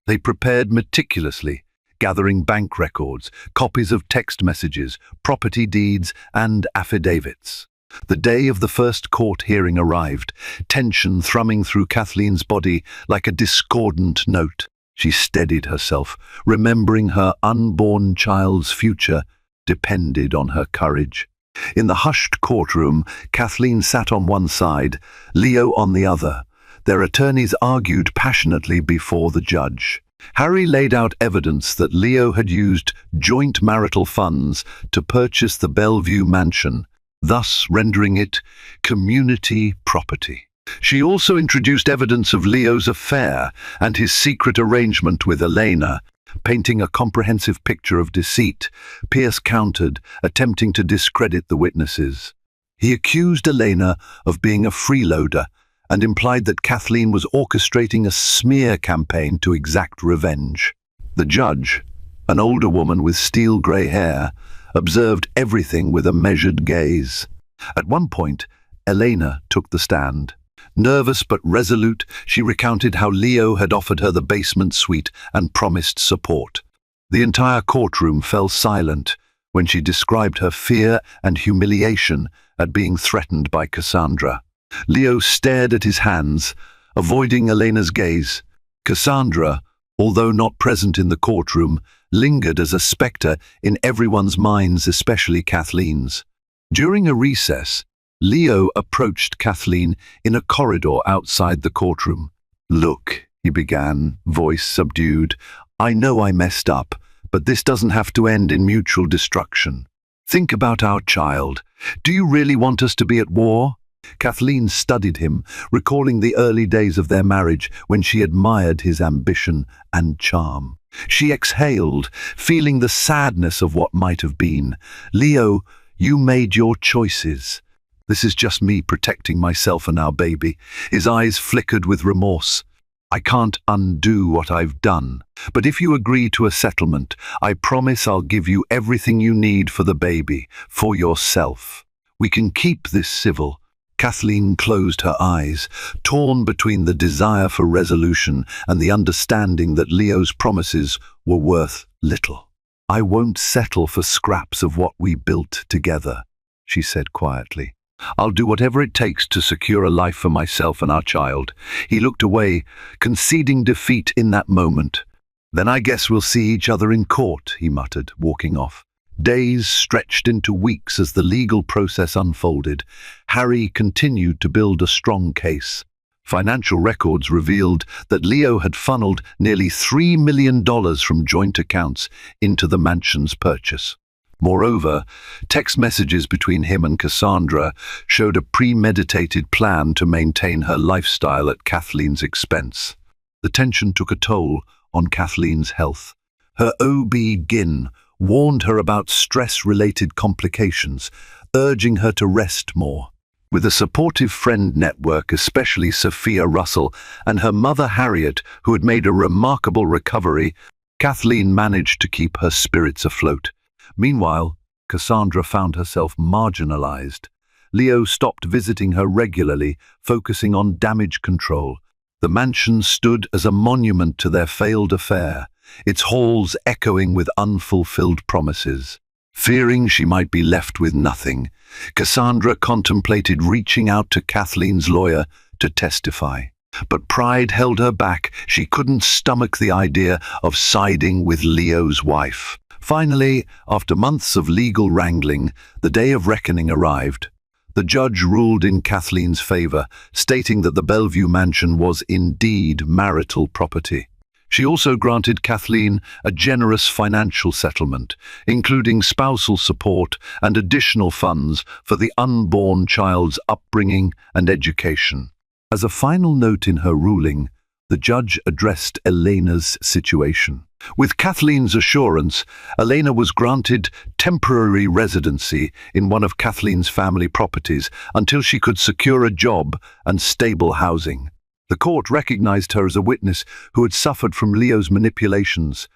They prepared meticulously, gathering bank records, copies of text messages, property deeds, and affidavits. The day of the first court hearing arrived, tension thrumming through Kathleen's body like a discordant note. She steadied herself, remembering her unborn child's future depended on her courage. In the hushed courtroom, Kathleen sat on one side, Leo on the other. Their attorneys argued passionately before the judge. Harry laid out evidence that Leo had used joint marital funds to purchase the Bellevue mansion, thus rendering it community property. She also introduced evidence of Leo's affair and his secret arrangement with Elena, painting a comprehensive picture of deceit. Pierce countered, attempting to discredit the witnesses. He accused Elena of being a freeloader and implied that Kathleen was orchestrating a smear campaign to exact revenge. The judge, an older woman with steel-grey hair, observed everything with a measured gaze. At one point, Elena took the stand. Nervous but resolute, she recounted how Leo had offered her the basement suite and promised support. The entire courtroom fell silent when she described her fear and humiliation at being threatened by Cassandra. Leo stared at his hands, avoiding Elena's gaze. Cassandra, although not present in the courtroom, lingered as a spectre in everyone's minds, especially Kathleen's. During a recess, Leo approached Kathleen in a corridor outside the courtroom. "Look," he began, voice subdued, "I know I messed up, but this doesn't have to end in mutual destruction. Think about our child. Do you really want us to be at war?" Kathleen studied him, recalling the early days of their marriage when she admired his ambition and charm. She exhaled, feeling the sadness of what might have been. "Leo, you made your choices. This is just me protecting myself and our baby." His eyes flickered with remorse. "I can't undo what I've done. But if you agree to a settlement, I promise I'll give you everything you need for the baby, for yourself. We can keep this civil." Kathleen closed her eyes, torn between the desire for resolution and the understanding that Leo's promises were worth little. "I won't settle for scraps of what we built together," she said quietly. "I'll do whatever it takes to secure a life for myself and our child." He looked away, conceding defeat in that moment. "Then I guess we'll see each other in court," he muttered, walking off. Days stretched into weeks as the legal process unfolded. Harry continued to build a strong case. Financial records revealed that Leo had funneled nearly $3 million from joint accounts into the mansion's purchase. Moreover, text messages between him and Cassandra showed a premeditated plan to maintain her lifestyle at Kathleen's expense. The tension took a toll on Kathleen's health. Her OB-GYN warned her about stress-related complications, urging her to rest more. With a supportive friend network, especially Sophia Russell and her mother Harriet, who had made a remarkable recovery, Kathleen managed to keep her spirits afloat. Meanwhile, Cassandra found herself marginalized. Leo stopped visiting her regularly, focusing on damage control. The mansion stood as a monument to their failed affair, its halls echoing with unfulfilled promises. Fearing she might be left with nothing, Cassandra contemplated reaching out to Kathleen's lawyer to testify. But pride held her back. She couldn't stomach the idea of siding with Leo's wife. Finally, after months of legal wrangling, the day of reckoning arrived. The judge ruled in Kathleen's favor, stating that the Bellevue mansion was indeed marital property. She also granted Kathleen a generous financial settlement, including spousal support and additional funds for the unborn child's upbringing and education. As a final note in her ruling, the judge addressed Elena's situation. With Kathleen's assurance, Elena was granted temporary residency in one of Kathleen's family properties until she could secure a job and stable housing. The court recognized her as a witness who had suffered from Leo's manipulations.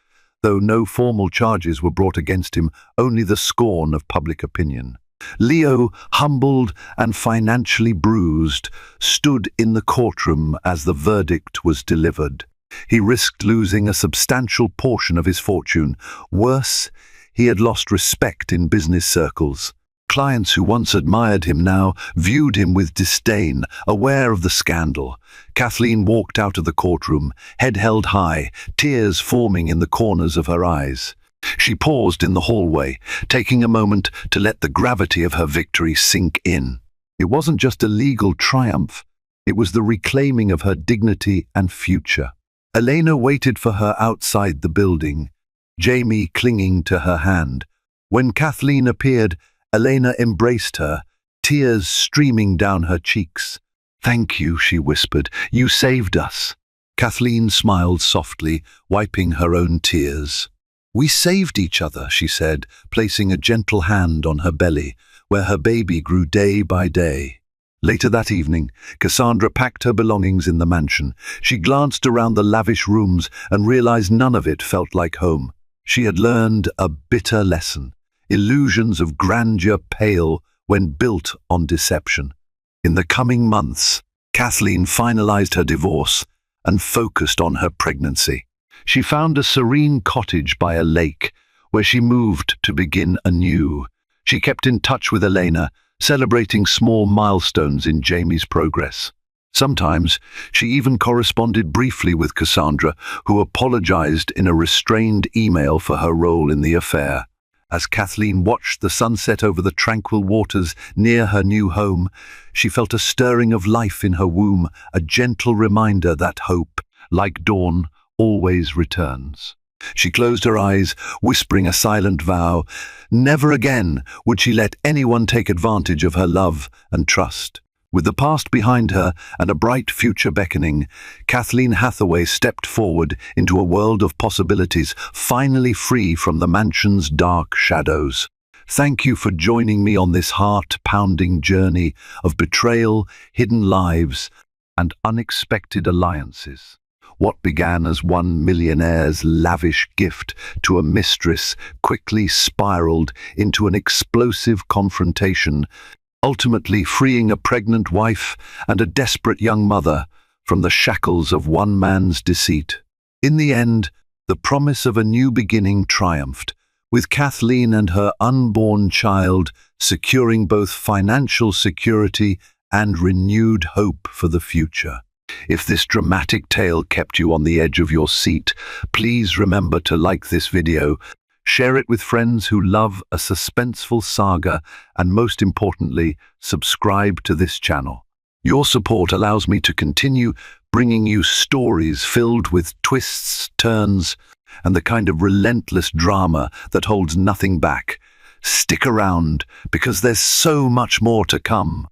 Though no formal charges were brought against him, only the scorn of public opinion. Leo, humbled and financially bruised, stood in the courtroom as the verdict was delivered. He risked losing a substantial portion of his fortune. Worse, he had lost respect in business circles. Clients who once admired him now viewed him with disdain, aware of the scandal. Kathleen walked out of the courtroom, head held high, tears forming in the corners of her eyes. She paused in the hallway, taking a moment to let the gravity of her victory sink in. It wasn't just a legal triumph, it was the reclaiming of her dignity and future. Elena waited for her outside the building, Jamie clinging to her hand. When Kathleen appeared, Elena embraced her, tears streaming down her cheeks. "Thank you," she whispered. "You saved us." Kathleen smiled softly, wiping her own tears. "We saved each other," she said, placing a gentle hand on her belly, where her baby grew day by day. Later that evening, Cassandra packed her belongings in the mansion. She glanced around the lavish rooms and realized none of it felt like home. She had learned a bitter lesson. Illusions of grandeur pale when built on deception. In the coming months, Kathleen finalized her divorce and focused on her pregnancy. She found a serene cottage by a lake, where she moved to begin anew. She kept in touch with Elena, celebrating small milestones in Jamie's progress. Sometimes she even corresponded briefly with Cassandra, who apologized in a restrained email for her role in the affair. As Kathleen watched the sunset over the tranquil waters near her new home, she felt a stirring of life in her womb, a gentle reminder that hope, like dawn, always returns. She closed her eyes, whispering a silent vow. Never again would she let anyone take advantage of her love and trust. With the past behind her and a bright future beckoning, Kathleen Hathaway stepped forward into a world of possibilities, finally free from the mansion's dark shadows. Thank you for joining me on this heart-pounding journey of betrayal, hidden lives, and unexpected alliances. What began as one millionaire's lavish gift to a mistress quickly spiraled into an explosive confrontation, ultimately freeing a pregnant wife and a desperate young mother from the shackles of one man's deceit. In the end, the promise of a new beginning triumphed, with Kathleen and her unborn child securing both financial security and renewed hope for the future. If this dramatic tale kept you on the edge of your seat, please remember to like this video, share it with friends who love a suspenseful saga, and most importantly, subscribe to this channel. Your support allows me to continue bringing you stories filled with twists, turns, and the kind of relentless drama that holds nothing back. Stick around, because there's so much more to come.